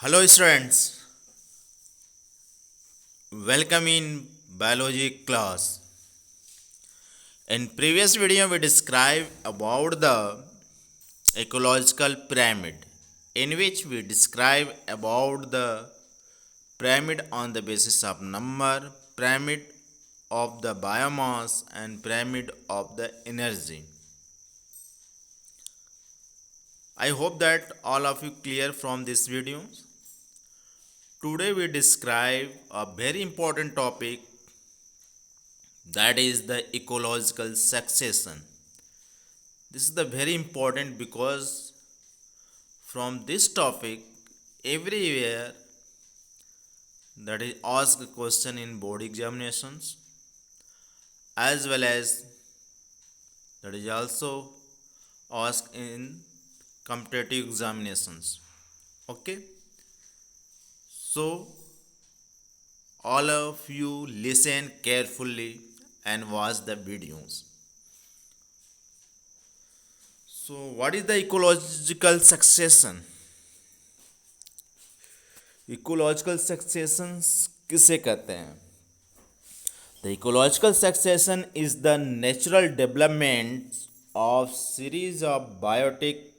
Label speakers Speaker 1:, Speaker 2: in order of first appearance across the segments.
Speaker 1: Hello students, welcome in biology class. In previous video we described about the ecological pyramid in which we describe about the pyramid on the basis of number, pyramid of the biomass and pyramid of the energy. I hope that all of you clear from this video. Today we describe a very important topic, that is the ecological succession. This is the very important because from this topic everywhere that is asked a question in board examinations, as well as that is also asked in competitive examinations. Okay, so all of you listen carefully and watch the videos. So what is the ecological succession? Ecological succession किसे कहते हैं? The ecological succession is the natural development of series of biotic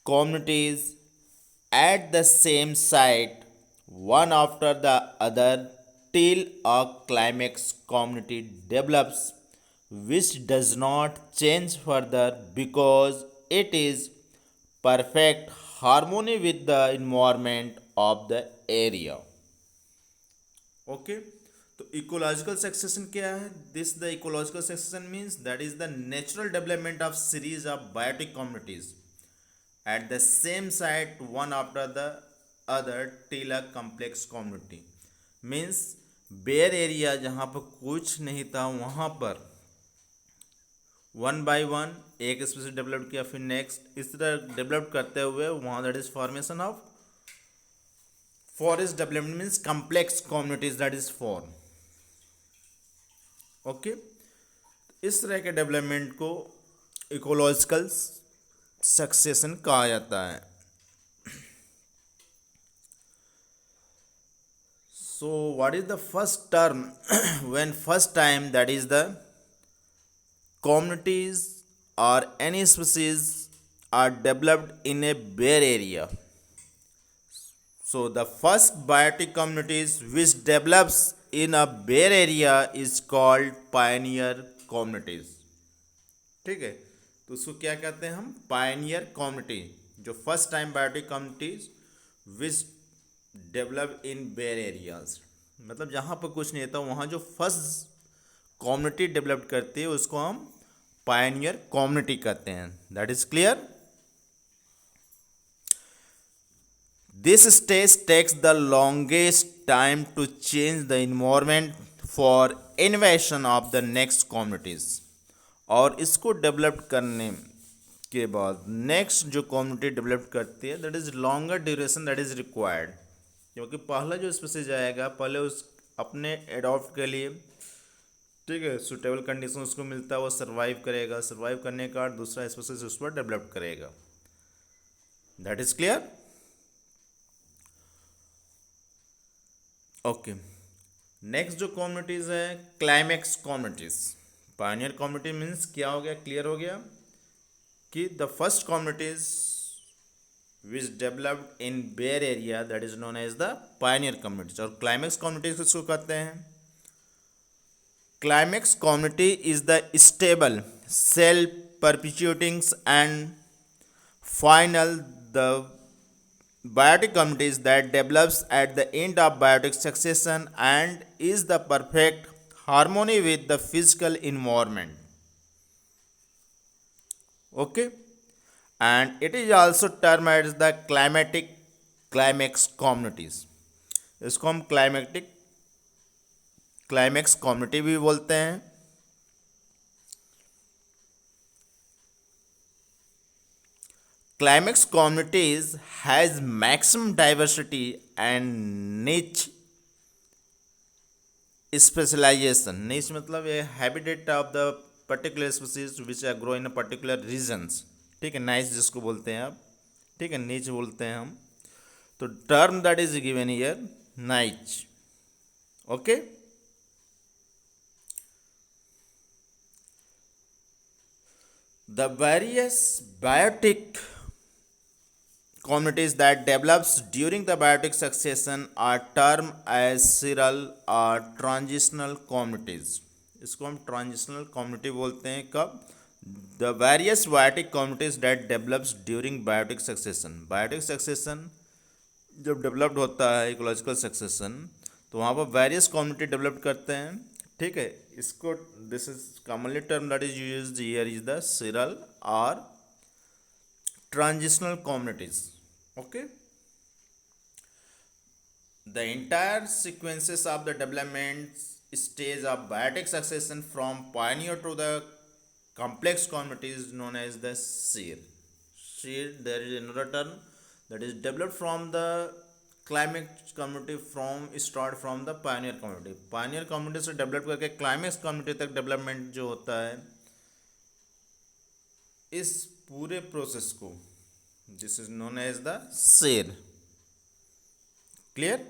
Speaker 1: communities at the same site, one after the other, till a climax community develops, which does not change further because it is perfect harmony with the environment of the area. Okay, तो ecological succession क्या है? This the ecological succession means that is the natural development of series of biotic communities at the same site, one after the other, till a complex community. Means bare area जहाँ पर कुछ नहीं था वहाँ पर one by one एक species develop किया, फिर नेक्स्ट, इस तरह डेवलप करते हुए वहाँ that is formation of forest development means complex communities that is form. Okay, इस तरह के डेवलपमेंट को इकोलॉजिकल सक्सेशन कहा जाता है. So what is the first term when first time that is the communities or any species are developed in a bare area. So the first biotic communities which develops in a bare area is called pioneer communities. ठीक है, तो उसको क्या कहते हैं हम? Pioneer community. जो first time biotic communities which develop in bare areas, मतलब जहाँ पर कुछ नहीं था वहाँ जो फर्स्ट कम्युनिटी डेवलप करती है उसको हम पायनियर कम्युनिटी कहते हैं. That is clear. This stage takes the longest time to change the environment for invasion of the next communities. और इसको डेवलप करने के बाद नेक्स्ट जो कम्युनिटी डेवलप करती है that is longer duration that is required. क्योंकि पहला जो स्पीसीज आएगा पहले उस अपने एडॉप्ट के लिए, ठीक है, सुटेबल कंडीशन उसको मिलता है, वो सर्वाइव करेगा, सर्वाइव करने का दूसरा स्पीसीज उस पर डेवलप करेगा. That is clear. Okay, next जो कम्युनिटीज है climax communities. Pioneer community means क्या हो गया? क्लियर हो गया कि the first communities which developed in bare area that is known as the pioneer communities. और क्लाइमेक्स कम्युनिटीज किसको कहते हैं? Climax community is the stable, self perpetuating and final the biotic communities that develops at the end of biotic succession and is the perfect harmony with the physical environment. Okay, and it is also termed as the climatic climax communities. इसको हम climatic climax community भी बोलते हैं. Climax communities has maximum diversity and niche specialization. Niche मतलब ये habitat of the particular species which are grow in a particular regions. ठीक है, nice जिसको बोलते हैं आप, ठीक है, नीच बोलते हैं हम। तो term that is given here niche. Okay, the various biotic communities that develops during the biotic succession are termed as serial or transitional communities। इसको हम ट्रांजिशनल कम्युनिटी बोलते हैं कब? The various biotic communities that develops during biotic succession. Biotic succession जब developed होता है, ecological succession, तो वहाँ पर वेरियस कम्युनिटी डेवलप करते हैं। ठीक है, इसको this is commonly term that is used here is the sural और transitional communities। Okay, the entire sequences of the development stage of biotic succession from pioneer to the complex community is known as the seed। There is another term that is developed from the climax community from start from the pioneer community। pioneer community से develop करके climax community तक development जो होता है, इस पूरे process को this is known as the sere. Clear?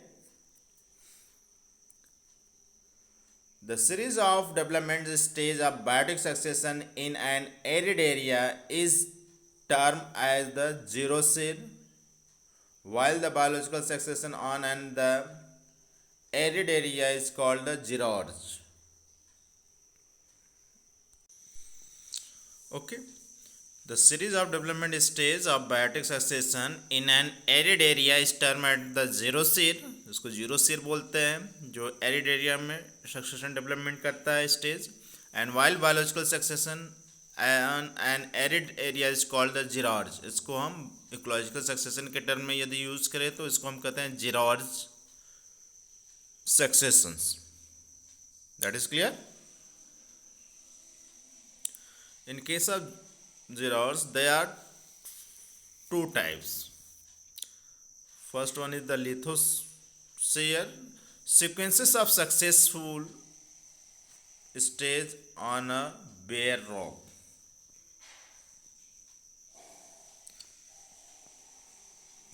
Speaker 1: The series of development stage of biotic succession in an arid area is term as the xerosere, while the biological succession on and the arid area is called the xeroz। Okay, the series of development stage of biotic succession in an arid area is termed the zero seed। इसको xerosere बोलते हैं, जो arid area में succession development करता है stage. And while biological succession an arid area is called the xeros. इसको हम ecological succession के टर्म में यदि यूज करें तो इसको हम कहते हैं xeros successions. That is clear? In case of zeros, there are two types. First one is the lithosphere, sequences of successful stage on a bare rock।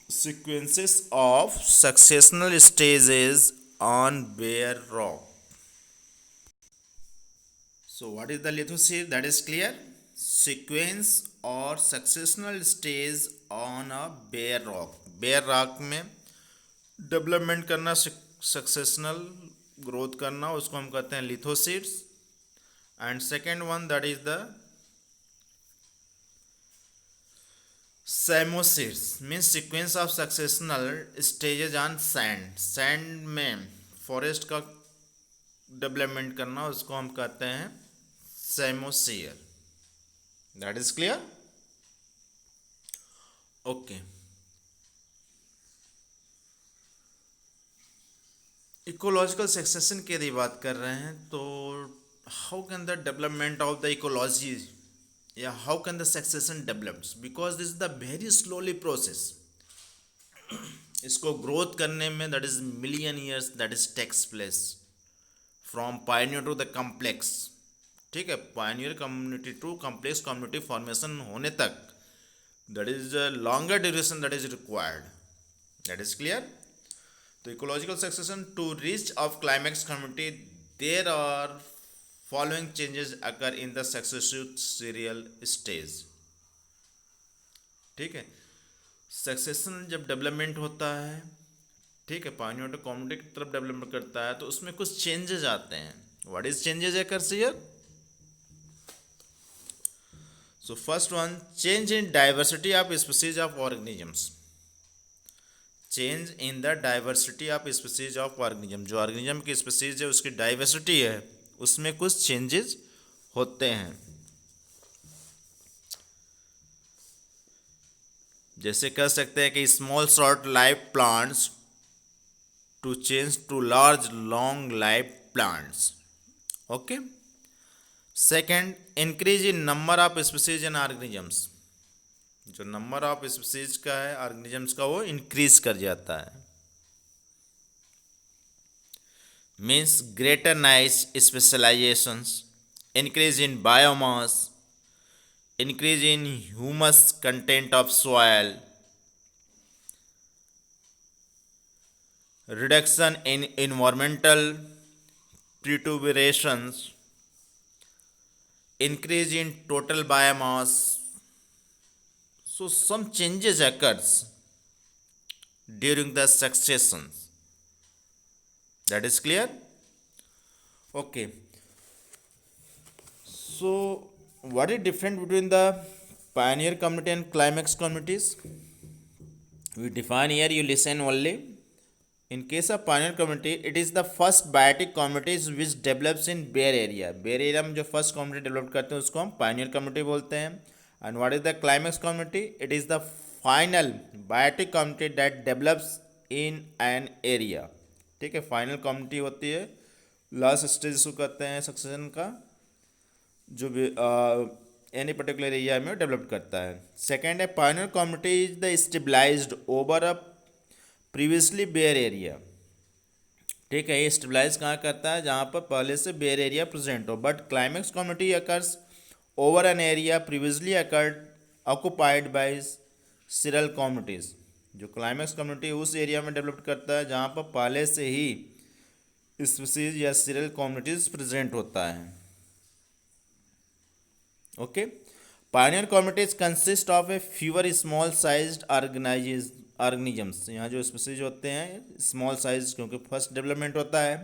Speaker 1: Sequences of successional stages on bare rock। So what is the lithosphere? That is clear. Sequence or successional stage on a bare rock। bare rock में development करना, successional growth करना, उसको हम कहते हैं lithoseres. And second one that is the psammoseres, means sequence of successional stages on sand. Sand में forest का development करना, उसको हम कहते हैं psammosere. That is clear? Okay, ecological succession की यदि बात कर रहे हैं तो how can the development of the ecology या how can the succession develops, because this is the very slowly process. इसको ग्रोथ करने में that is million years that is takes place from pioneer to the complex. ठीक है, pioneer community to complex community formation होने तक that is longer duration that is required. That is clear? तो ecological succession to reach of climax community there are following changes occur in the successive serial stage. ठीक है, succession जब development होता है, ठीक है, पायनियर टू कम्युनिटी की तरफ डेवलपमेंट करता है, तो उसमें कुछ चेंजेस आते हैं। What is changes occurs here? So first one, change in diversity of species of organisms. Change in the diversity of species of organism, जो ऑर्गेनिज्म की स्पीसीज है उसकी डाइवर्सिटी है, उसमें कुछ चेंजेस होते हैं। जैसे कह सकते हैं कि small short life plants to change to large long life plants. Okay, second, increase in number of species and organisms. जो नंबर ऑफ स्पीसीज का है, ऑर्गेनिजम्स का, वो इंक्रीज कर जाता है। Means greater niche specialisations, increase in biomass, increase in humus content of soil, reduction in environmental perturbations, increase in total biomass. So some changes occurs during the succession. That is clear? Okay. So what is different between the pioneer community and climax communities? We define here, you listen only. In case of pioneer community, it is the first biotic communities which develops in Bear Area. Bear Area में जो first community develop करते हैं उसको हम pioneer community बोलते हैं. And what is the climax community? It is the final biotic community that develops in an area. ठीक है, फाइनल कम्युनिटी होती है, लास्ट स्टेज इसको कहते हैं सक्सेशन का, जो भी एनी पर्टिकुलर एरिया में डेवलप करता है. सेकेंड है pioneer community is the stabilised over a previously bare area. ठीक है, ये स्टेबलाइज कहाँ करता है? जहाँ पर पहले से बेयर एरिया प्रेजेंट हो. But climax community occurs over an area previously occurred occupied by cereal communities. जो क्लाइमेक्स कम्युनिटी उस एरिया में डेवलप करता है जहाँ पर पहले से ही स्पीसीज या सिरल कम्युनिटीज प्रेजेंट होता है. Okay, Pioneer communities consist of A fewer small sized organisms. यहाँ जो स्पीसीज होते हैं स्मॉल साइज क्योंकि फर्स्ट डेवलपमेंट होता है.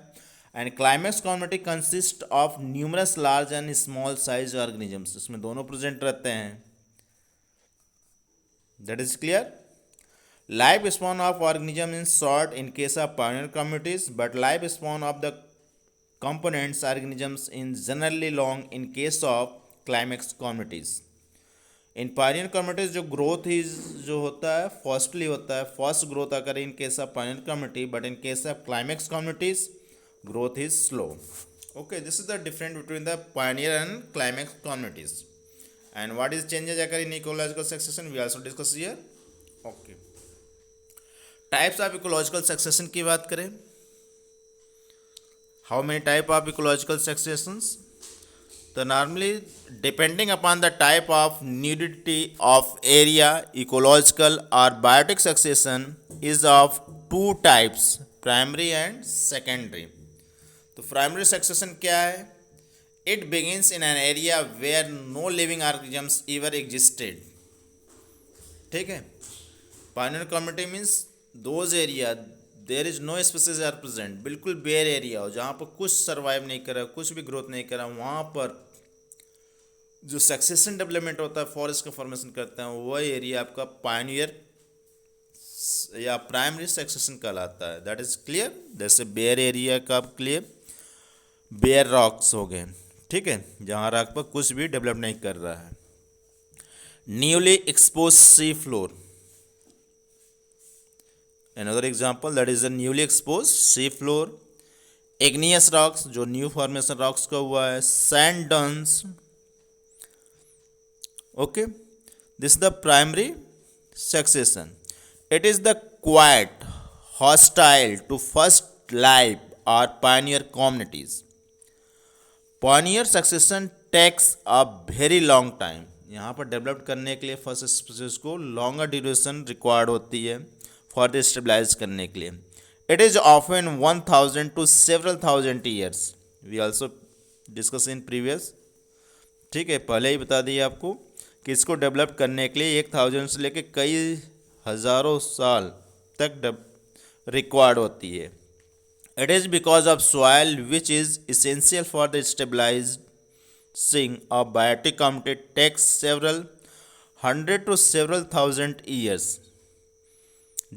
Speaker 1: And climax community consist of numerous large and small size organisms. इसमें दोनों प्रेजेंट रहते हैं. That is clear. Life spawn of organism in short in case of Pioneer communities, but life spawn of the components organisms in generally long in case of climax communities. In pioneer communities जो growth is जो होता है firstly होता है, first growth अगर in case of pioneer community, but in case of climax communities growth is slow. Okay, this is the difference between the pioneer and climax communities. And what is changes अगर in ecological succession we also discuss here. Okay, types of ecological succession की बात करें. How many type of ecological successions? So normally depending upon the type of nudity of area, ecological or biotic succession is of two types, primary and secondary. तो primary succession क्या है? It begins in an area where no living organisms ever existed. ठीक है, pioneer community means those area there is no species are present. बिल्कुल bare area हो जहाँ पर कुछ सर्वाइव नहीं करा, कुछ भी ग्रोथ नहीं करा, वहाँ पर जो सक्सेशन डेवलपमेंट होता है, फॉरेस्ट का फॉर्मेशन करते हैं, वह एरिया आपका पायनियर या प्राइमरी सक्सेशन कहलाता है. That is clear. जैसे बेयर एरिया का आप क्लियर बेयर रॉक्स हो गए. ठीक है, जहाँ रॉक पर कुछ भी डेवलप नहीं कर रहा है. Newly expose sea floor. Another example that is a newly exposed sea floor. Igneous rocks जो न्यू फॉर्मेशन रॉक्स का हुआ है. Sand dunes. Okay, this the primary succession. It is the quite hostile to first life और pioneer communities. Pioneer succession takes a very long time. यहाँ पर develop करने के लिए फर्स्ट स्पीसीज को लॉन्गर ड्यूरेशन रिक्वायर्ड होती है फर्दर स्टेबलाइज करने के लिए. It is often 1000 to several thousand years. We also discuss in previous. ठीक है, पहले ही बता दिए आपको कि इसको डेवलप करने के लिए 1000 से लेके कई हज़ारों साल तक रिक्वायर्ड होती है. It is because of soil which is essential for the stabilising of biotic community takes several hundred to several thousand years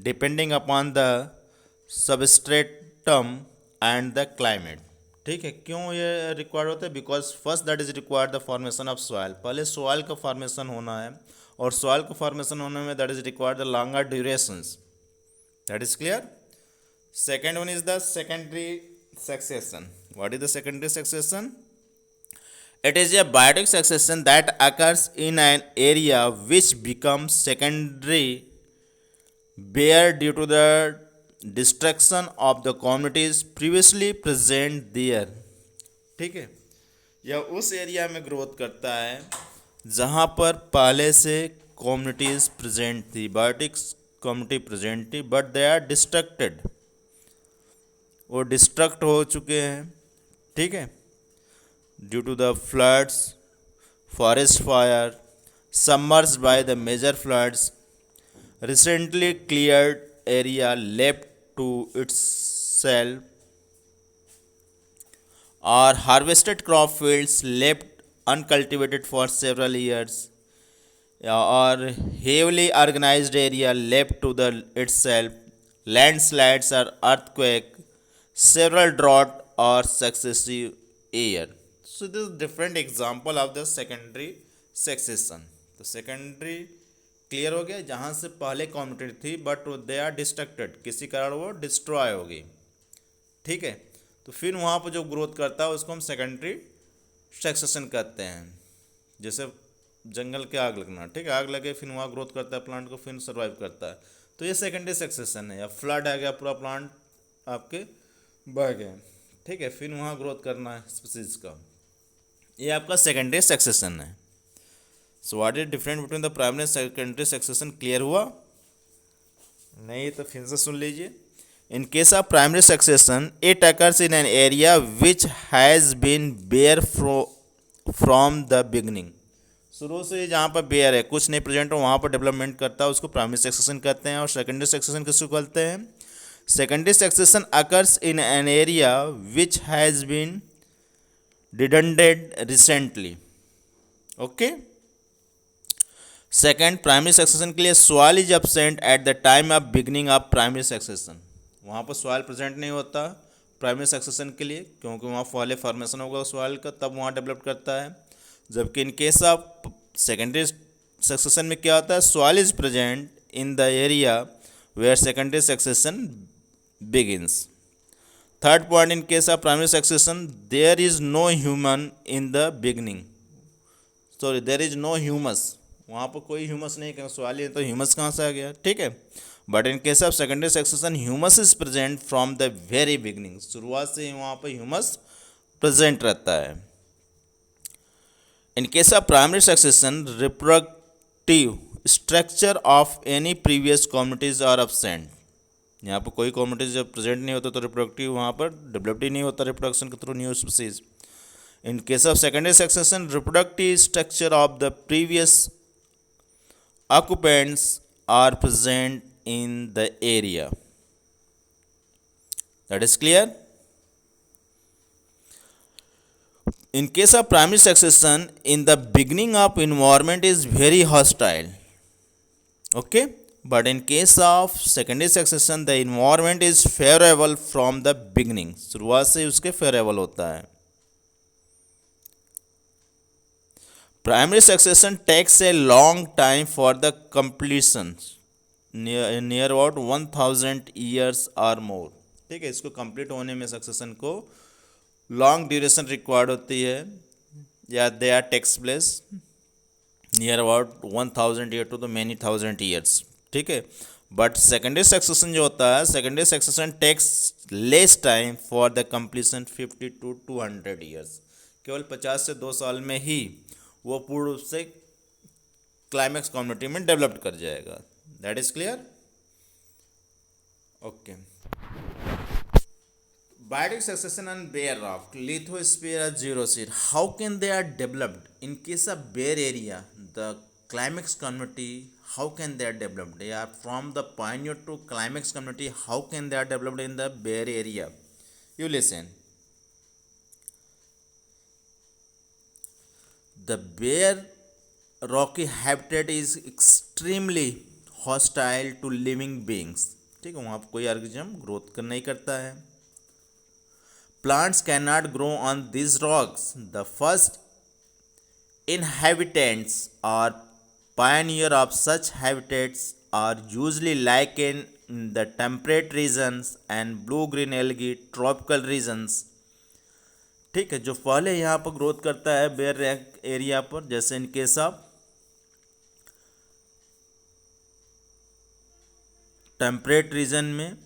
Speaker 1: depending upon the substratum and the climate. ठीक है, क्यों ये रिक्वायर्ड होता है? Because first that is required the formation of soil. पहले soil का formation होना है और सॉइल का फॉर्मेशन होने में that is required the longer durations. That is clear. Second one is the secondary succession. What is the secondary succession? It is a biotic succession that occurs in an area which becomes secondary where due to the destruction of the communities previously present there. ठीक है, यह उस area में growth करता है जहाँ पर पहले से कम्युनिटीज प्रेजेंट थी, बायोटिक्स कम्युनिटी प्रेजेंट थी, बट दे आर डिस्ट्रक्टेड वो डिस्ट्रक्ट हो चुके हैं, ठीक है, due to the floods, forest fire, submerged by the major floods, recently cleared area left to itself, or harvested crop fields left uncultivated for several years, or heavily organized area left to the itself, landslides or earthquake, several drought or successive year. So this is different example of the secondary succession. तो secondary clear हो गया, जहाँ से पहले community थी but they are distracted, किसी कारण वो डिस्ट्रॉय हो गई, ठीक है, तो फिर वहाँ पर जो ग्रोथ करता है उसको हम सेकेंडरी सक्सेशन कहते हैं। जैसे जंगल के आग लगना, ठीक है, आग लगे फिर वहाँ ग्रोथ करता है प्लांट को, फिर सर्वाइव करता है, तो ये सेकेंडरी सक्सेशन है। या फ्लड आ गया, पूरा प्लांट आपके बह गए, ठीक है, फिर वहाँ ग्रोथ करना है स्पीसीज का, ये आपका सेकेंडरी सक्सेशन है। So what is different between the primary secondary succession, clear हुआ नहीं? तो फिर से सुन लीजिए। In case of primary succession it occurs in an area which has been bare from the beginning, शुरू से जहाँ पर बेयर है, कुछ नहीं प्रेजेंट हो, वहाँ पर डेवलपमेंट करता है, उसको प्राइमरी सक्सेशन कहते हैं। और सेकेंडरी सक्सेशन किसको कहते हैं? Secondary succession occurs in an area which has been denuded recently, okay. Second, primary succession के लिए soil is absent at the time of beginning of primary succession, वहाँ पर सॉइल प्रेजेंट नहीं होता प्राइमरी सक्सेशन के लिए, क्योंकि वहाँ पहले फॉर्मेशन होगा सॉइल का, तब वहाँ डेवलप करता है। जबकि in case of secondary succession में क्या होता है? Soil is present in the area where secondary succession begins. Third point, in case of primary succession there is no human in the beginning, sorry there is no humus, वहाँ पर कोई humus नहीं, क्योंकि सवाल ये तो ह्यूमस कहाँ से आ गया, ठीक है। But in case of secondary succession humus is present from the very beginning, शुरुआत से ही वहाँ पर ह्यूमस प्रेजेंट रहता है। In case of primary succession reproductive structure of any previous communities are absent, यहाँ पर कोई कम्युनिटीज जब प्रेजेंट नहीं होता तो रिप्रोडक्टिव वहाँ पर डेवलप्ड ही नहीं होता रिप्रोडक्शन के through new species. In case of secondary succession reproductive structure of the previous occupants are present in the area. That is clear? In case of primary succession, in the beginning of environment is very hostile, okay, but in case of secondary succession the environment is favorable from the beginning, शुरुआत से उसके favorable होता है। Primary succession takes a long time for the completion, near about 1000 years or more, ठीक है, इसको complete होने में सक्सेशन को लॉन्ग ड्यूरेशन रिक्वायर्ड होती है, या they are takes place near about 1000 year to the many 1000 years, ठीक है। बट सेकेंडरी सक्सेशन जो होता है, secondary succession takes less time for the completion 50 to 200 years, केवल 50 से 2 साल में ही वो पूर्ण रूप से क्लाइमैक्स कम्युनिटी में डेवलप कर जाएगा। That is clear, okay. Biotic succession and bare rock, lithosphere, xerosere, how can they are developed? In case of bare area the climax community, how can they are developed? They are from the pioneer to climax community, how can they are developed in the bare area? You listen. The bare rocky habitat is extremely hostile to living beings, ठीक है, वहाँ पर कोई organism growth नहीं करता है। Plants cannot grow on these rocks. The first inhabitants or pioneer of such habitats are usually lichen in the temperate regions and blue-green algae tropical regions, ठीक है, जो पहले यहाँ पर ग्रोथ करता है बेयर एरिया पर, जैसे इन केस ऑफ टेम्परेट रीजन में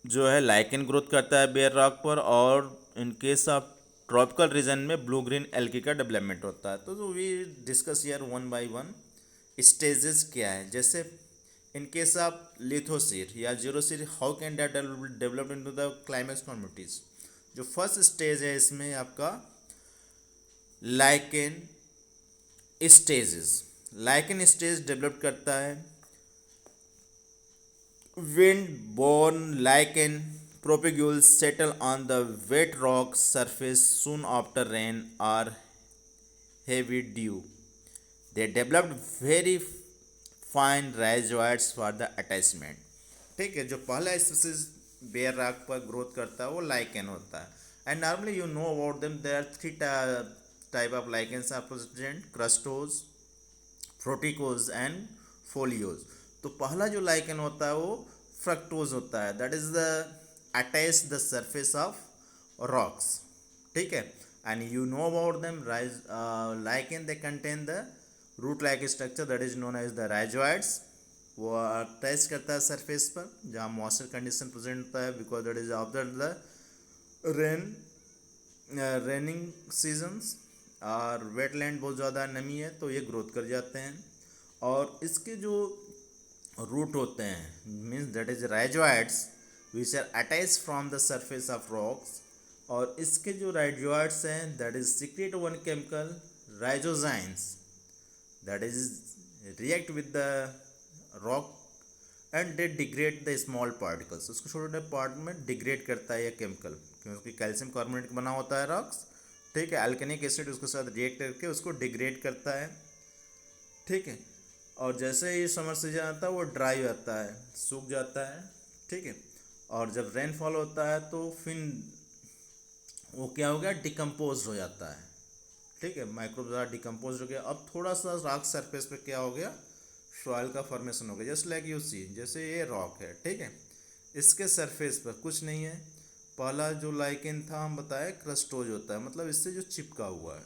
Speaker 1: जो है लाइकेन ग्रोथ करता है बेयर रॉक पर, और in case of tropical region में ब्लू ग्रीन एल्गी का डेवलपमेंट होता है। तो we discuss here one by one stages क्या है। जैसे In case of lithosphere या xerosphere, how can that develop into the climax communities? जो फर्स्ट स्टेज है इसमें आपका lichen stages, lichen stage develop करता है wind borne lichen propagules settle on the wet rock surface soon after rain or heavy dew. They developed very fine rhizoids for the attachment. ठीक है, जो पहला species bare rock पर growth करता है वो लाइकेन होता है। And normally you know about them, there are three type of lichens are present: crustose, fruticose and foliose. तो पहला जो लाइकेन होता है वो फ्रक्टोज होता है, that is the attach the surface of rocks. ठीक है, and you know about them lichen they contain the root like structure that is known as the rhizoids. वो अटैच करता है सरफेस पर जहाँ मॉइस्चर कंडीशन प्रेजेंट होता है, because that is after the raining seasons और वेटलैंड बहुत ज़्यादा नमी है तो ये ग्रोथ कर जाते हैं। और इसके जो रूट होते हैं means that is rhizoids which are attach from the surface of rocks, और इसके जो राइजोइड्स हैं that is secrete one chemical rhizojines that is react with the rock and they degrade the small particles. उसको छोटे छोटे part में degrade करता है यह केमिकल, क्योंकि कैल्शियम कार्बोनेट बना होता है रॉक्स। ठीक है, अल्केनिक एसिड उसके साथ रिएक्ट करके उसको डिग्रेड करता है। ठीक है, और जैसे ही समर सीजन आता है वो ड्राई होता है, सूख जाता है। ठीक है, और जब रेनफॉल होता है तो फिर वो क्या हो गया, डिकम्पोज हो जाता है। ठीक है, माइक्रोब ज़्यादा डिकम्पोज हो गया। अब थोड़ा सा रॉक सरफेस पे क्या हो गया, सॉइल का फॉर्मेशन हो गया। जस्ट लाइक यू सी, जैसे ये रॉक है, ठीक है, इसके सरफेस पर कुछ नहीं है। पहला जो लाइकेन था हम बताए क्रस्टोज होता है, मतलब इससे जो चिपका हुआ है,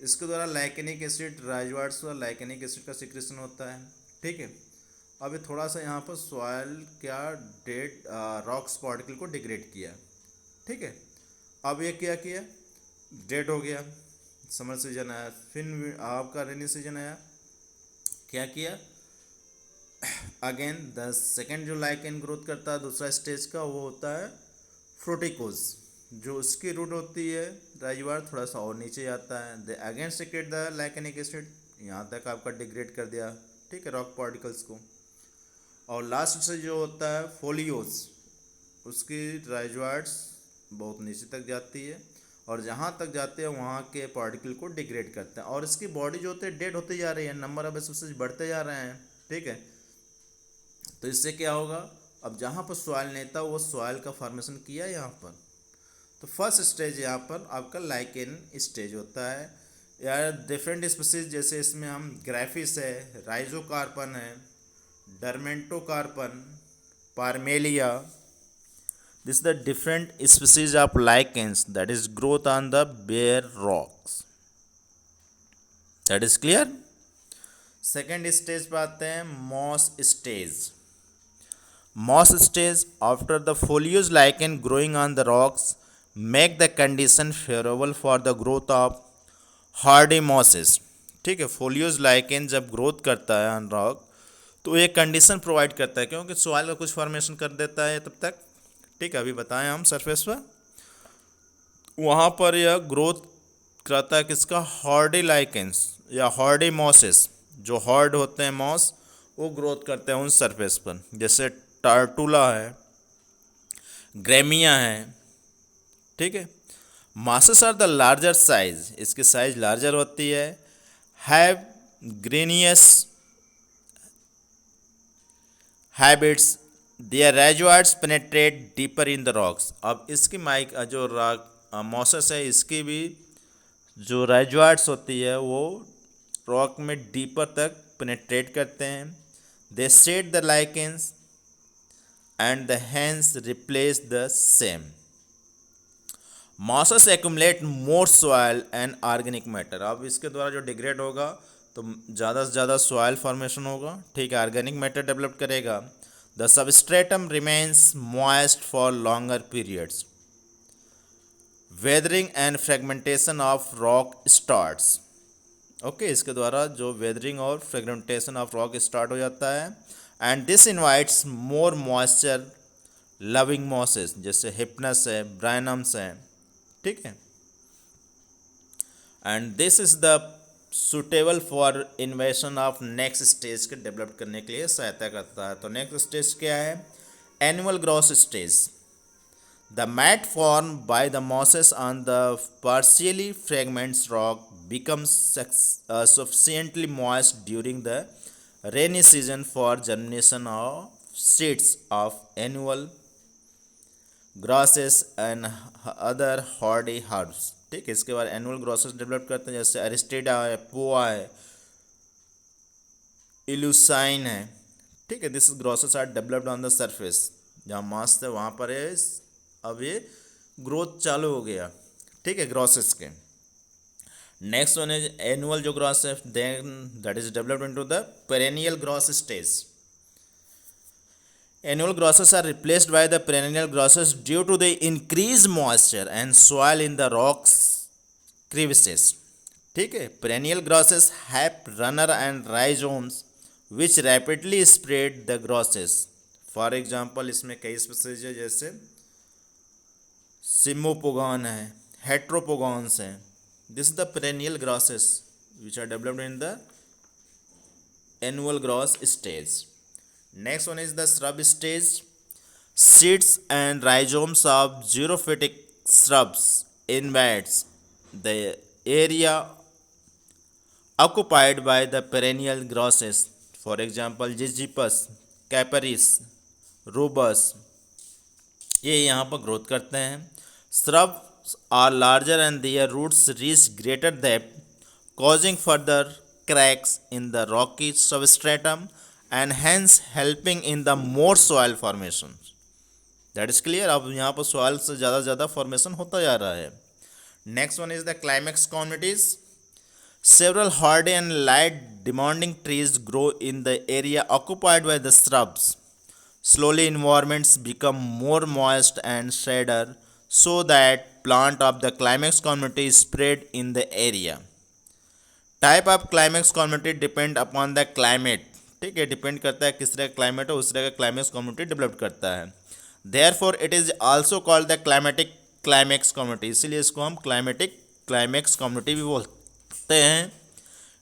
Speaker 1: इसके द्वारा लाइकेनिक एसिड राइजोइड्स और लाइकेनिक एसिड का सिक्रेशन होता है। ठीक है, अब ये थोड़ा सा यहाँ पर सॉइल क्या डेड रॉक्स पार्टिकल को डिग्रेड किया। ठीक है, अब ये क्या किया, डेड हो गया। समर सीजन आया, फिर आपका रेनी सीजन आया, क्या किया, अगेन द सेकेंड जो लाइकेन ग्रोथ करता है दूसरा स्टेज का वो होता है फ्रूटिकोज। जो उसकी रूट होती है राइजोइड थोड़ा सा और नीचे जाता है, they again secrete the lichenic acid, यहाँ तक आपका डिग्रेड कर दिया। ठीक है, रॉक पार्टिकल्स को। और लास्ट से जो होता है फोलियोज, उसकी राइजोइड्स बहुत नीचे तक जाती है और जहाँ तक जाते हैं वहाँ के पार्टिकल को डिग्रेड करते हैं, और इसकी बॉडी जो होती है डेड होती जा रही है, नंबर ऑफ स्पीसीज बढ़ते जा रहे हैं। ठीक है, तो इससे क्या होगा, अब जहाँ पर सॉइल नहीं था वो सॉइल का फॉर्मेशन किया यहाँ पर। तो फर्स्ट स्टेज यहाँ पर आपका लाइकेन स्टेज होता है। यार डिफरेंट स्पीसीज जैसे इसमें हम ग्राफिस है, राइजोकार्पन है, Dermatocarpon, Parmelia, this the different species of lichens that is growth on the bare rocks. That is clear. Second stage पर आते हैं moss stage. Moss stage, after the foliage lichen growing on the rocks make the condition favorable for the growth of hardy mosses। ठीक है, foliage lichen जब growth करता है on rock तो एक कंडीशन प्रोवाइड करता है, क्योंकि सॉइल का कुछ फॉर्मेशन कर देता है तब तक। ठीक है, अभी बताएं हम सरफेस पर, वहाँ पर यह ग्रोथ करता है किसका, हार्डी लाइकेंस या हार्डी मॉसेस। जो हार्ड होते हैं मॉस वो ग्रोथ करते हैं उन सरफेस पर, जैसे टार्टुला है, ग्रेमिया है। ठीक है, mosses are the larger size, इसकी साइज लार्जर होती है, have gregarious habits, their rhizoids penetrate deeper in the rocks. अब इसकी माइक जो मॉसेस है इसकी भी जो राइजोइड्स होती है वो रॉक में डीपर तक पेनेट्रेट करते हैं। They shed the lichens and the hence replace the same. Mosses accumulate more soil and organic matter। अब इसके द्वारा जो डिग्रेड होगा तो ज़्यादा से ज़्यादा सॉइल फॉर्मेशन होगा। ठीक है, ऑर्गेनिक मैटर डेवलप करेगा। The substratum remains moist for longer periods, weathering and fragmentation of rock starts. Okay, इसके द्वारा जो वेदरिंग और फ्रेगमेंटेशन ऑफ रॉक स्टार्ट हो जाता है and this invites more moisture loving mosses, जैसे हिप्नस है, ब्रायनम्स है, ठीक है। And this is the suitable for invasion of next stage के डेवलप करने के लिए सहायता करता है। तो नेक्स्ट स्टेज क्या है? Annual growth stage. The mat formed by the mosses on the partially fragmented rock becomes sufficiently moist during the rainy season for germination of seeds of annual grasses and other hardy herbs। ठीक है, इसके बाद annual grosses develop करते हैं, जैसे अरिस्टेडा है, पोआ है, इल्यूसाइन है, ठीक है। This grasses are developed on the surface, जहाँ मास है वहाँ पर है, अब ये ग्रोथ चालू हो गया, ठीक है, ग्रॉसेस के। नेक्स्ट वन इज एनुअल जो ग्रॉस है, then that is developed into the perennial grass stage. Annual grosses are replaced by the perennial grosses due to the increased moisture and soil in the rocks crevices। ठीक है, perennial grosses have runner and rhizomes which rapidly spread the grosses। For example, इसमें कई species है, जैसे सिमोपोगॉन है, हेट्रोपोगॉन्स हैं। This is the perennial grosses which are developed in the annual gross stage। Next one is the shrub stage. Seeds and rhizomes of xerophytic shrubs invades the area occupied by the perennial grasses। For example, Ziziphus, Capparis, Rubus, ये यहाँ पर growth करते हैं। Shrubs are larger and their roots reach greater depth, causing further cracks in the rocky substratum and hence helping in the more soil formation। That is clear। अब यहाँ पर soil से ज़्यादा formation होता जा रहा है। Next one is the climax communities। Several hardy and light demanding trees grow in the area occupied by the shrubs। Slowly environments become more moist and shadier so that plant of the climax community is spread in the area। Type of climax community depend upon the climate। ठीक है, depend करता है किस तरह का climate है, उस तरह का क्लाइमेक्स कम्युनिटी डेवलप करता है। Therefore it is also called the climatic climax community, इसीलिए इसको हम क्लाइमेटिक क्लाइमेक्स कम्युनिटी भी बोलते हैं।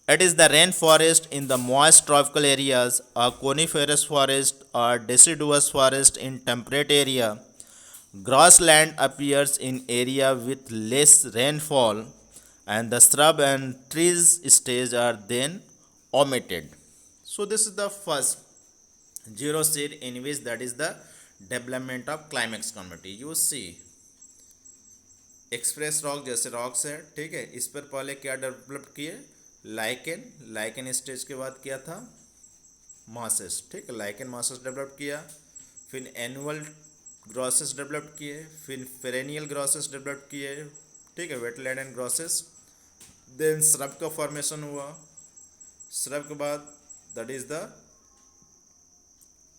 Speaker 1: It is the rain forest in the moist tropical areas, a coniferous forest और deciduous forest in temperate area. Grassland appears in area with less rainfall and the shrub and trees stage are then omitted। So this is the first zero seed in which that is the development of climax community। You see express rock जैसे rocks है, ठीक है, इस पर पहले क्या develop किए? Lichen stage के बाद किया था मॉसेस, ठीक है, लाइकेन मॉसेस डेवलप किया, फिर एनुअल ग्रॉसेस डेवलप किए, फिर पेरेनियल ग्रॉसेस डेवलप किए, ठीक है, wetland and grasses. Then shrub का फॉर्मेशन हुआ, श्रब के बाद that is the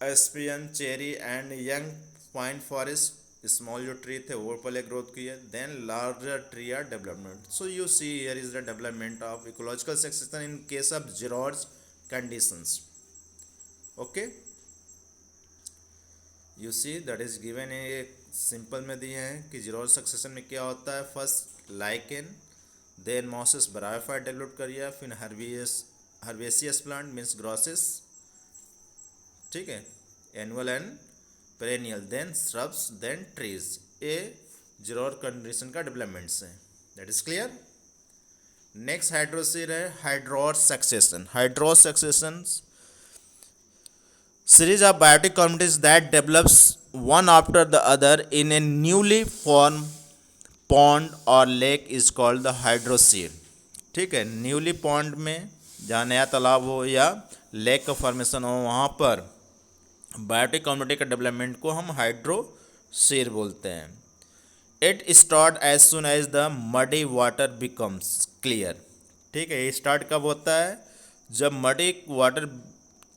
Speaker 1: aspen, cherry and young pine forest. Small जो ट्री थे वो पहले ग्रोथ किए, then larger tree are development. So you see here is the development of ecological succession in case of xeros conditions. Okay, you see that is given a simple में दिए हैं कि zeros succession में क्या होता है। First lichen, then mosses bryophyte develop करिए, फिर हर्बेसियस प्लांट मीन्स ग्रॉसेस, ठीक है, annual and perennial, then shrubs, then trees. A xeros condition का डेवलपमेंट्स है। That is clear. Next hydrosere है hydros succession. Hydros succession series of biotic communities that develops one after the other in a newly formed pond or lake is called the hydrosphere। ठीक है, newly pond में जहाँ नया तालाब हो या lake का फॉर्मेशन हो, वहाँ पर बायोटिक कम्युनिटी का डेवलपमेंट को हम हाइड्रोस्फीयर बोलते हैं। It start as soon as the muddy water becomes clear. ठीक है, ये स्टार्ट कब होता है? जब मडी वाटर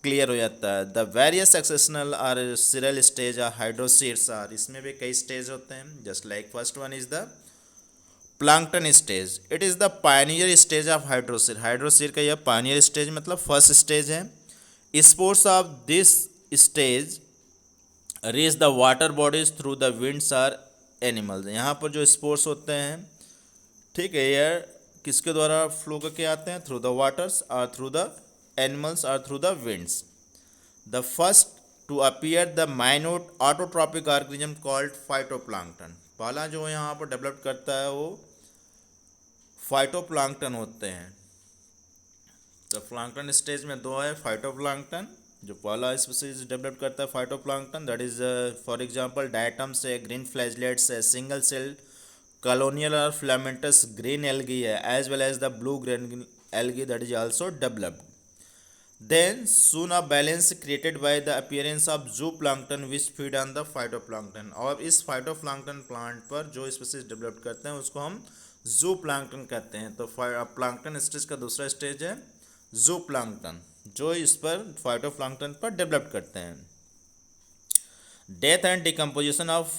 Speaker 1: क्लियर हो जाता है। द वेरियस सक्सेशनल और serial stage are hydroseres are, इसमें भी कई स्टेज होते हैं। Just like first one is the plankton stage. It is the pioneer stage of hydrosere. Hydrosere का यह पायनियर स्टेज मतलब फर्स्ट स्टेज है। Spores of this stage reach the water bodies through the winds or animals. यहाँ पर जो spores होते हैं, ठीक है, एयर किसके द्वारा फ्लो करके आते हैं? Through the waters or through the animals or through the winds. The first to appear the minute autotrophic organism called phytoplankton. पहला जो यहाँ पर डेवलप करता है वो फाइटोप्लांक्टन होते हैं। तो प्लांक्टन स्टेज में दो है, फाइटोप्लांक्टन जो पहला स्पीसीज डेवलप करता है phytoplankton, that is for example diatoms है, ग्रीन फ्लैजलेट्स है, सिंगल सेल कॉलोनियल और फिलामेंटस ग्रीन एल्गी है, as well as the blue green algae that is also developed. Then soon a balance created by the appearance of zooplankton which feed on the phytoplankton। और इस phytoplankton plant पर जो species develop करते हैं उसको हम zooplankton कहते हैं। तो प्लांक्टन स्टेज का दूसरा स्टेज है zooplankton, जो इस पर phytoplankton पर डेवलप करते हैं। Death and decomposition of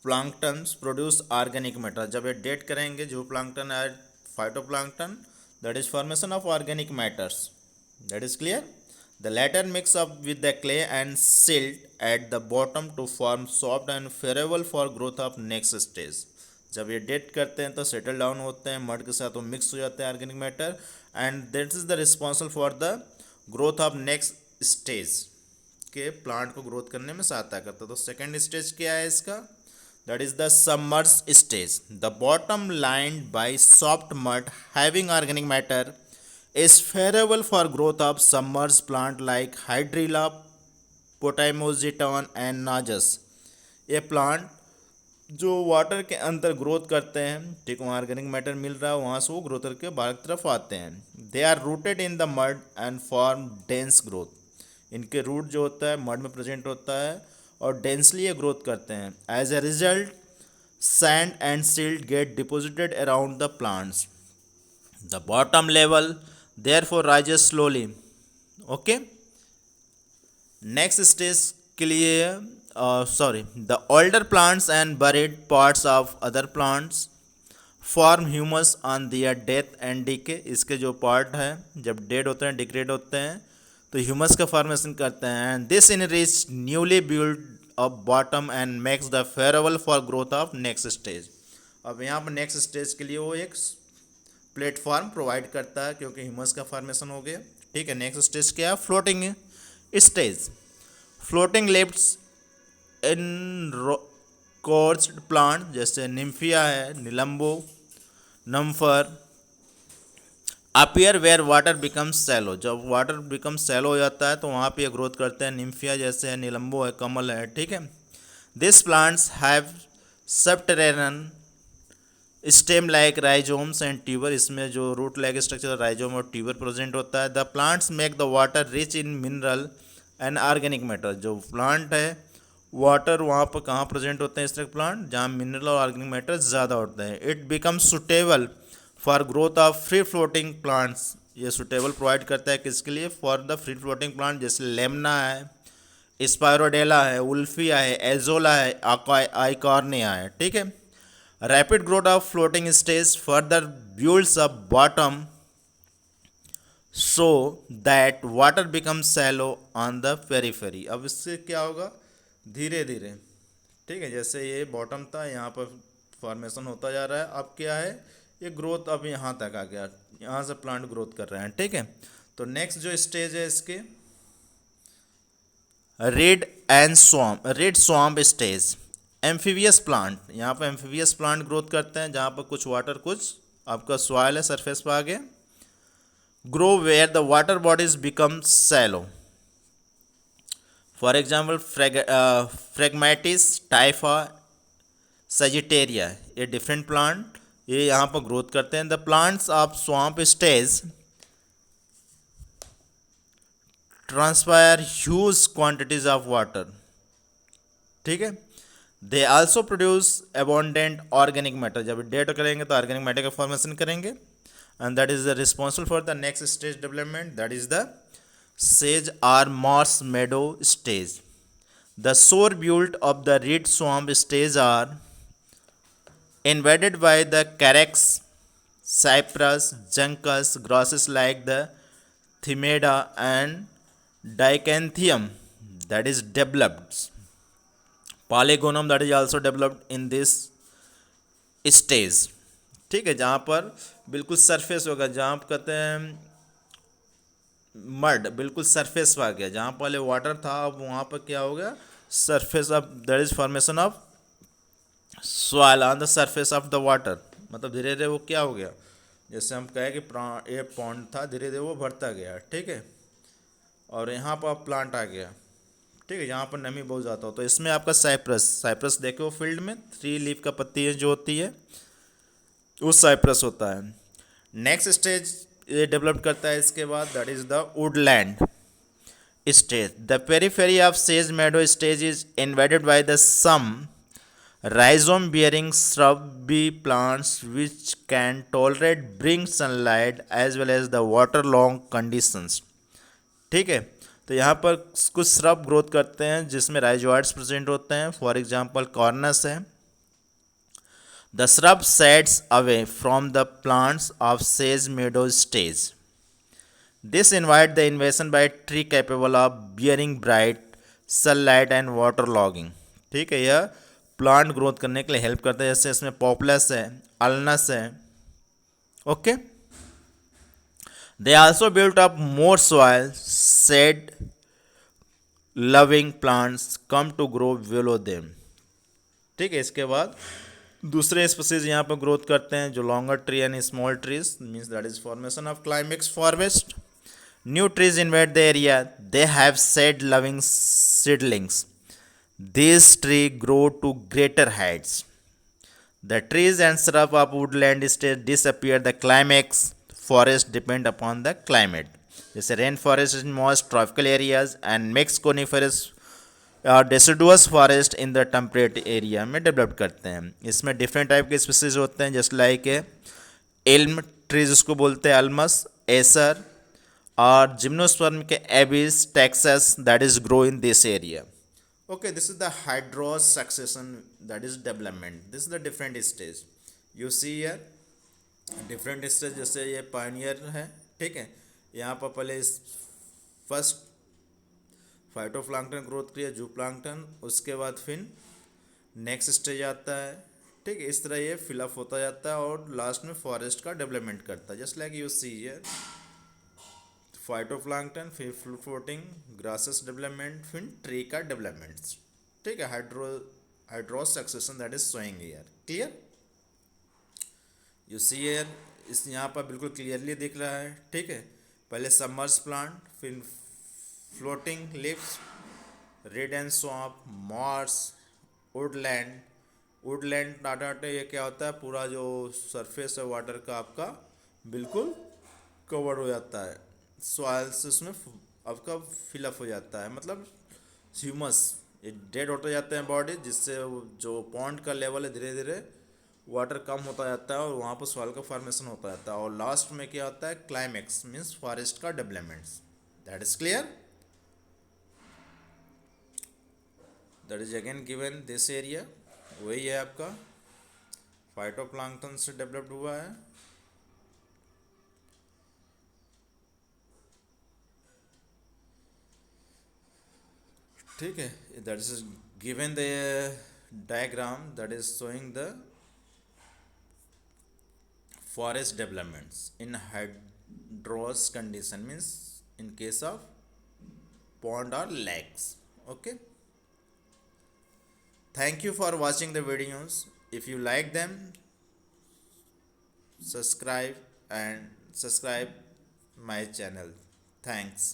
Speaker 1: planktons produce organic matter. जब ये डेथ करेंगे zooplankton and phytoplankton, that is formation of organic matters. That is clear? The latter mix up with the clay and silt at the bottom to form soft and favorable for growth of next stage। जब ये date करते हैं तो settle down होते हैं mud के साथ, वो मिक्स हो जाते हैं organic matter, and that is the responsible for the growth of next stage के प्लांट को ग्रोथ करने में सहायता करता है। तो सेकेंड स्टेज क्या है इसका? That is the submerge stage. The bottom lined by soft mud having organic matter is favorable for growth of submerged plant like Hydrilla, Potamogeton and Najas। ये प्लांट जो वाटर के अंदर ग्रोथ करते हैं, ठीक, वहाँ ऑर्गेनिक मैटर मिल रहा है, वहाँ से वो ग्रोथ करके बाहर की तरफ आते हैं। They are rooted in the mud and form dense growth. इनके रूट जो होता है मड में प्रेजेंट होता है और डेंसली ये ग्रोथ करते हैं। As a result sand and silt get deposited around the plants. The bottom level therefore rises slowly। okay, next stage के लिए the older plants and buried parts of other plants form humus on their death and decay। इसके जो part है जब dead होते हैं, degrade होते हैं, तो ह्यूमस का फॉर्मेशन करते हैं। And this enrich newly built up bottom and makes the favorable for growth of next stage। अब यहाँ पर नेक्स्ट स्टेज के लिए वो एक प्लेटफॉर्म प्रोवाइड करता है क्योंकि ह्यूमस का फॉर्मेशन हो गया। ठीक है, नेक्स्ट स्टेज क्या है? Floating stage. Floating lifts in coursed plant जैसे निम्फिया है, Nelumbo, Nuphar appear where water becomes shallow. जब वाटर बिकम्स सैलो हो जाता है तो वहाँ पे ग्रोथ करते हैं। निम्फिया जैसे है, निलंबो है, कमल है। ठीक है, this plants have subterranean stem like rhizomes and tuber. इसमें जो रूट लाइक स्ट्रक्चर राइजोम और ट्यूबर प्रेजेंट होता है। The plants make the water rich in mineral and organic matter. जो प्लांट है वाटर वहाँ पर कहाँ प्रेजेंट होते हैं इस तरह के प्लांट? जहाँ मिनरल और ऑर्गेनिक मैटर ज़्यादा होते हैं। It becomes suitable for growth of free floating plants. ये सुटेबल प्रोवाइड करता है किसके लिए? For the free floating plant जैसे लेमना है, स्पायरोडेला है, उल्फिया है, एजोला है, आइकॉर्निया है। ठीक है, rapid growth of floating stage further builds up bottom so that water becomes shallow on the periphery। अब इससे क्या होगा? धीरे धीरे, ठीक है, जैसे ये बॉटम था यहाँ पर फॉर्मेशन होता जा रहा है, अब क्या है? ये ग्रोथ अब यहाँ तक आ गया, यहाँ से प्लांट ग्रोथ कर रहे हैं। ठीक है, तो नेक्स्ट जो स्टेज है इसके red swamp stage. Amphibious plant, यहाँ पर एम्फीबियस प्लांट ग्रोथ करते हैं जहाँ पर कुछ वाटर, कुछ आपका सॉइल है सरफेस पर आगे। Grow where the water bodies become shallow. For example Phragmites Typha Sagittaria, ये डिफरेंट प्लांट ये यहाँ पर ग्रोथ करते हैं। The plants of swamp stage transpire huge quantities of water. ठीक है, they also produce abundant organic matter. जब death करेंगे तो ऑर्गेनिक मैटर का फॉर्मेशन करेंगे, and that is the responsible for the next stage development, that is the सेज or marsh meadow stage. The सोर built of the reed swamp stage are invaded by the carex, cypress, juncus, grasses like the thymeda and dichanthium that is developed. Polygonum that is also developed in this stage. ठीक है, जहाँ पर बिल्कुल surface होगा, जहाँ आप कहते हैं मड, बिल्कुल सरफेस आ गया, जहाँ पहले वाटर था अब वहाँ पर क्या हो गया, surface of, that is formation of soil on the surface of the water. मतलब धीरे धीरे वो क्या हो गया, जैसे हम कहें कि ये पॉन्ड था, धीरे धीरे वो बढ़ता गया, ठीक है, और यहाँ पर प्लांट आ गया, ठीक है, यहाँ पर नमी बहुत ज़्यादा हो, तो इसमें आपका साइप्रस देखो फील्ड में 3 लीफ का पत्ती है जो होती है, वो साइप्रस होता है। नेक्स्ट स्टेज ये डेवलप करता है इसके बाद, that is the woodland stage. The periphery of सेज meadow stage is invaded by the some rhizome bearing shrubby plants which can tolerate bring sunlight as well as the water long conditions। ठीक है, तो यहाँ पर कुछ shrub growth करते हैं जिसमें राइजोइड्स प्रेजेंट होते हैं, फॉर एग्जांपल कॉर्नस है। The shrub sets away from the plants of सेज meadow stage. This invite the invasion by tree capable of bearing bright sunlight and water logging. ठीक है, यह प्लांट ग्रोथ करने के लिए हेल्प करता है, जैसे इसमें पॉपुलस है, अल्नस है। Okay, they also built up more soil, shade loving plants come to grow below them. ठीक है, इसके बाद दूसरे स्पीसीज यहाँ पर ग्रोथ करते हैं जो longer tree and small trees, means that is formation of climax forest. New trees invade the area, they have said loving seedlings. These trees grow to greater heights. The trees and shrub of woodland stage disappear. The climax forest depend upon the climate. जैसे rain forest in most tropical areas and mix coniferous deciduous forest in the temperate area में develop करते हैं। इसमें different type के species होते हैं, जैसे like Elm trees उसको बोलते हैं, अल्मस, एसर और जिम्नोस्पर्म के एबिस, Texas that is grow in this area. Okay, this is the hydrous succession, that is development. This is the different stage. You see here different stage, जैसे ये Pioneer है, ठीक है, यहाँ पर पहले फर्स्ट फाइटोप्लैंक्टन ग्रोथ किया, जू प्लांक्टन, उसके बाद फिर नेक्स्ट स्टेज आता है, ठीक है, इस तरह ये फिलअप होता जाता है और लास्ट में फॉरेस्ट का डेवलपमेंट करता है। Just like you see here phytoplankton, फिर फ्लोटिंग ग्रासेस डेवलपमेंट, फिर ट्री का डेवलपमेंट। ठीक है, hydros succession that is showing here. Clear, you see here, इस यहाँ पर बिल्कुल क्लियरली दिख रहा है। ठीक है, पहले सबमर्ज प्लांट, फिर floating leaves, red and swamp, Moore's, Woodland. Woodland data ये क्या होता है, पूरा जो सरफेस है वाटर का आपका बिल्कुल कवर हो जाता है, सॉइल से उसमें आपका फिलअप हो जाता है, मतलब ह्यूमस ये डेड होते जाते हैं बॉडी, जिससे जो पॉन्ड का लेवल है धीरे धीरे वाटर कम होता जाता है और वहाँ पर सॉइल का फॉर्मेशन होता जाता है, और लास्ट में क्या होता है, क्लाइमेक्स मीन्स फॉरेस्ट का development. That is clear, that is again given this area, वही है आपका फाइटोप्लैंक्टन से डेवलप्ड हुआ है। ठीक है, that is given the diagram that is showing the forest developments in hydros condition, means in case of pond or lakes. Okay, thank you for watching the videos. If you like them, subscribe my channel. Thanks.